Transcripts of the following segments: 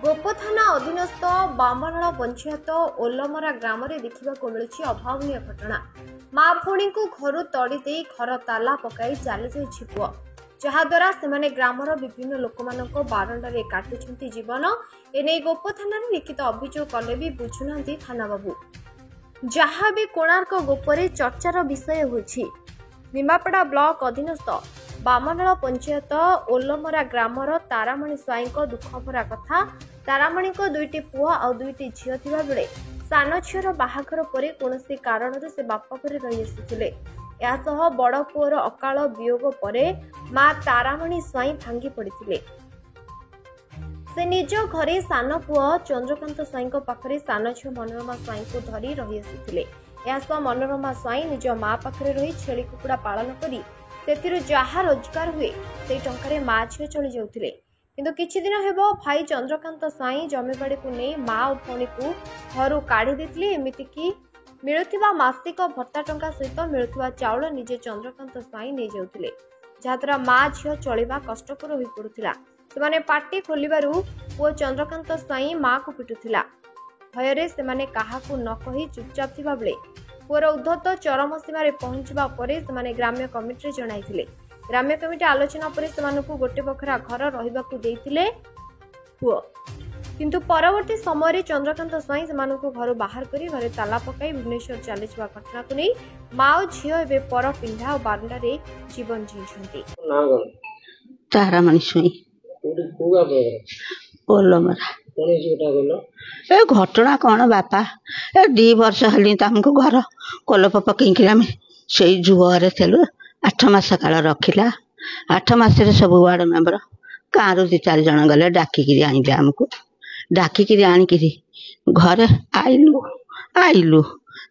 गोप थाना अधीनस्थ बामनाला पंचायत ओलमरा ग्राम में देखा मिलूँ अभावन घटना। माँ भौणी को घर तड़ी दे घर ताला पकाई चली जाइए पुआ, जहाद्वारा से ग्रामर विभिन्न लोक बारंडारे काटुंट जीवन। एने गोप थाना लिखित अभियोग कले भी बुझुना थाना बाबू। जहाँ भी कोणार्क गोपरे चर्चार विषय होछि। निमापड़ा ब्लॉक अधीनस्थ बामनाला पंचायत ओलमरा ग्रामर तारामणि स्वाई दुखभरा कथा। तारामणि को दुईटी पुआ और दुईटी झील थिबा बेले सान झीर बाहाघर पर कौन कारण से बापा घरे रही आसुथिले। यासह बड़ पुअर अकाल वियोग पर मां तारामणि स्वाई भांगी पड़िथिले। से निज घरे सान पुआ चंद्रकांत स्वाई पाखरे सान झील मनोरमा स्वाई को धरी रही आसुथिले। यासह मनोरमा स्वाई निज मां पाखरे रही छेली कुकुड़ा पालन करी से जहा रोजगार हुए से टंकारे माँ झील चली जाउथिले। किंतु किछि दिन हेबो भाई चंद्रकांत स्वाई जमीबाड़ी को नहीं माँ और भौणी को घर काढ़ी देथिले। एमिति कि मिलुथिबा मासिक भत्ता टंका सहित मिलुथिबा चाउल निजे चंद्रकांत स्वाई नहीं जाउथिले, जहाद्वारा माँ झील चलिबा कष्टकर होई पड़ुथिला। सेमाने पार्टी खोलिबारु पुओ चंद्रकांत स्वाई माँ को पिटुथिला। भୟରେ सेमाने काहाकू न कही चुपचाप थिबा बेले पुअर उद्धत चरम सीमार पहुंचवा पर ग्राम्य कमिटी जणाइथिले। ग्राम्य कमिटी आलोचना पर सेमानकु गोटे बखरा घर रहिबाकू देइथिले पुओ, किंतु परवर्ती समय चंद्रकांत स्वाई सेमानकु घर बाहर करी घरे ताला पकाई भुवनेश्वर चलीथिबा घटना को नहीं माँ और झील एबे पर पिंढा और बारंडारे जीवन जीछंती। तारामणि स्वाई ओलमरा ए घटना कौन बापा ए 2 वर्ष हली तुमको घर कलप पकईकि आम से जुआरे थेलु 8 मास काल रखिला। 8 मास सब वार्ड मेम्बर गाँव 2-4 जन गले डाकिकी आनिले आमको डाकिकी आनिकी घरे आइलु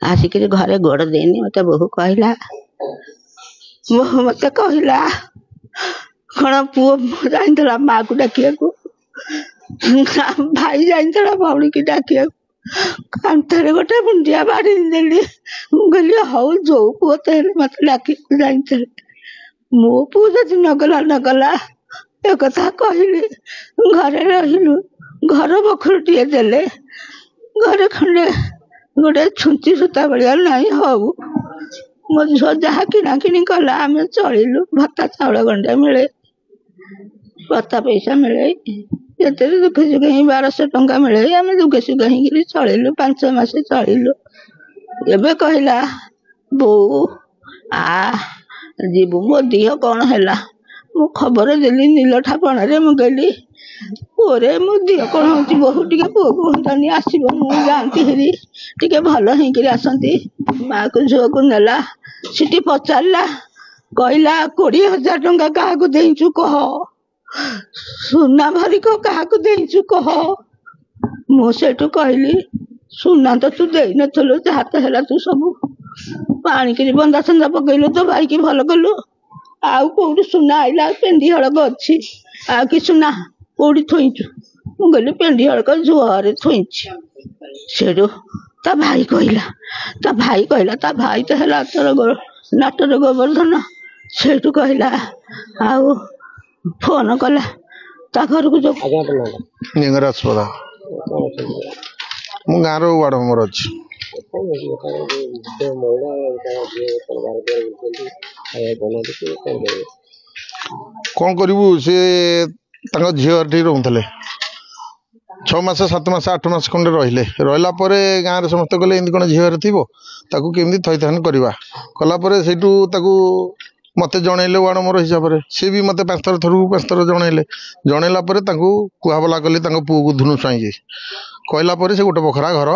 आसिक घरे गोड़ देनी मत बहु कहला कौन पुओ जाता माँ को डाकिया भाई जाता भौणी की डाकिया कांथरे गोटे मुंडिया बाड़ी देली। कहली हौ जो पुओ तो मत डाक जाते मो पु जदि नगला एक कथा कहली घरे रहिलु घर बखुरटिए देले घरे खंडे गोटे छुंची सूता भलिया नहीं हौ मो झील जहाँ किणाकिणी कला आम चलिलु। भत्ता चाउल गंडे मिले भत्ता पैसा मिले ये दुखे सुखे 1200 टंका मिले आम दुखे सुखे ही चलिलु 5 मास चलिलु। एबे कहला बो आ जीवु मो दिह कौन है मु खबर देली नीलठापण मु कहली पुरे मो दिह कौन हो बहु टे पुओ को हंतानी आसब मुझे जाती हेरी टे भल होकर आसती। माँ को झील को नेला सीटी पचारा कहला 20,000 टंका क्या देचु कह सुना भरिक क्या देचु कह मुझे कहली सुना तो तू दे नथलु जहाँ तो है तू सब पानी बंदा संदा पकईलु तो भाई की भल कलु आउ कौटी सुना आईला पेंडी हड़क अच्छी आ कि सुना कौटी थोइचु मुझे पेंडी हड़क जुआरे थोइची से ता भाई कहला ता भाई तो है तोर नाटर गोवर्धन से कहला आउ फोन कला ता घर को जो लिंगराज पदा मु गाँव वार्ड मेम्बर अच्छी कौन करू सी झील रोते 6 मास 7 मास 8 मास खंडे रहा गाँव समस्त कले एमती कौन झील थी केमी थैथान करवा कलापर से मत जनइले वार्ड मेम्बर हिसाब से सी भी मत 5 थर जनइले जनइला कहबला कली पुओ को धुनु स्वाई कहला से गोटे बखरा घर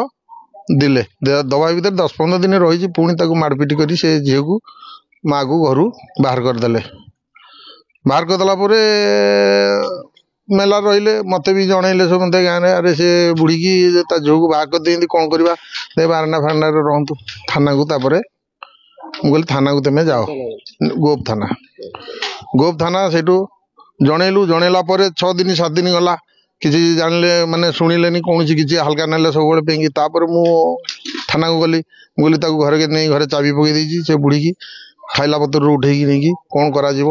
दिले दबा भर 10-15 दिन रही पुणी मारपिट कर झील को माँ को घर बाहर करदे। बाहर करदेला मेला रही मत भी जनइले सब मत गाँव में अरे से बुढ़ी की झील को बाहर कर दे कौन करवा बारंडा फारंडा रुहतु थाना को तापर मुझे थाना को तुम जाओ गोप थाना से जनइलु जनइला 6 दिन 7 दिन गला किसी जानले माने शुणिले कौन किसी हल्का ना सब पेंगी तापर मु थाना को गली मुझे घरे नहीं घरे चाबी पकई से बुढ़ी की ଖାଇଲା ପତ୍ରରୁ ଉଠେଇକି ନେଇକି କ'ଣ କରାଯିବ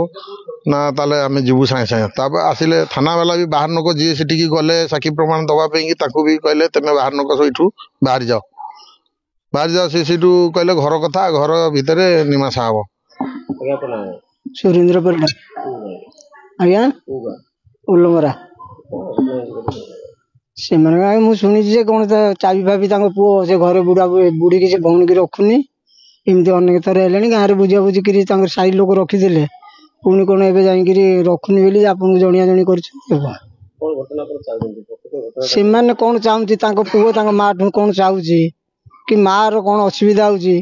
ନା ତାହେଲେ ଆମେ ଯିବୁ ସାଙ୍ଗେ ସାଙ୍ଗେ। ତାପରେ ଆସିଲେ ଥାନାବାଲା ବି ବାହାର ଲୋକ ଯିଏ ସେଠିକି ଗଲେ ସାକ୍ଷୀ ପ୍ରମାଣ ଦେବା ପାଇଁକି ତାଙ୍କୁ ବି କହିଲେ ତମେ ବାହାର ଲୋକ ସେଇଠୁ ବାହାରି ଯାଅ ସେ ସେଇଠୁ କହିଲେ ଘର କଥା, ଘର ଭିତରେ ନିମାସା ହବ। ସୁରେନ୍ଦ୍ର ପରିଡ଼ା ଆଜ୍ଞା ଓଲମରା। ସେମାନେ ମୁଁ ଶୁଣିଛି ଯେ କ'ଣ ଚାବି ଫାବି ତାଙ୍କ ପୁଅ ସେ ଘରେ ବୁଢ଼ୀକି ସେ ଭଉଣୀକି ରଖୁନି, ଏମିତି ଅନେକ ଥର ହେଲେଣି। ଗାଁରେ ବୁଝାବୁଝି କରି ତାଙ୍କର ସାହି ଲୋକ ରଖିଥିଲେ, ପୁଣି କ'ଣ ଏବେ ଯାଇକିରି ରଖୁନି ବୋଲି ଆପଣଙ୍କୁ ଜଣିଆ ଜଣି କରିଛନ୍ତି। ସେମାନେ କ'ଣ ଚାହୁଁଛି ତାଙ୍କ ପୁଅ ତାଙ୍କ ମା ଠୁ କ'ଣ ଚାହୁଁଛି କି ମାର କ'ଣ ଅସୁବିଧା ହଉଛି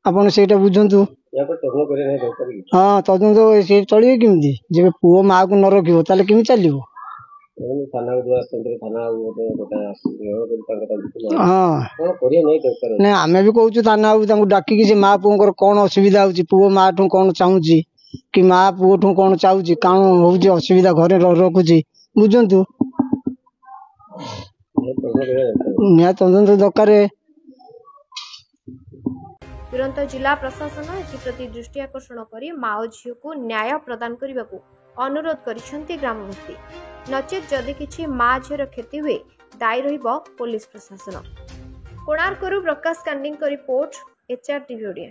ଆପଣ ସେଇଟା ବୁଝନ୍ତୁ। ହଁ ତଦନ୍ତ ସେ ଚଳିବେ କେମିତି? ଯେବେ ପୁଅ ମାଆକୁ ନ ରଖିବ ତାହେଲେ କେମିତି ଚାଲିବ? ହଁ ନାଇଁ ଆମେ ବି କହୁଛୁ ଥାନା ବାବୁ ତାଙ୍କୁ ଡାକିକି ସେ ମା ପୁଅଙ୍କର କ'ଣ ଅସୁବିଧା ହଉଛି, ପୁଅ ମା ଠୁ କ'ଣ ଚାହୁଁଛି କି ମା ପୁଅ ଠୁ କ'ଣ ଚାହୁଁଛି, କ'ଣ ହଉଛି ଅସୁବିଧା ଘରେ ରଖୁଛି ବୁଝନ୍ତୁ। ନିହାତି ତଦନ୍ତ ଦରକାର। ତୁରନ୍ତ ଜିଲ୍ଲା ପ୍ରଶାସନ ଏଥିପ୍ରତି ଦୃଷ୍ଟି ଆକର୍ଷଣ କରି ମାଓ ଝିଅକୁ ନ୍ୟାୟ ପ୍ରଦାନ କରିବାକୁ ଅନୁରୋଧ କରିଛନ୍ତି ଗ୍ରାମବାସୀ। ନଚେତ୍ ଯଦି କିଛି ମା ଝିଅର କ୍ଷତି ହୁଏ ଦାୟୀ ରହିବ ପୋଲିସ ପ୍ରଶାସନ। କୋଣାର୍କରୁ ପ୍ରକାଶ କାଣ୍ଡିଙ୍କ ରିପୋର୍ଟ, HRTV ଓଡ଼ିଆ।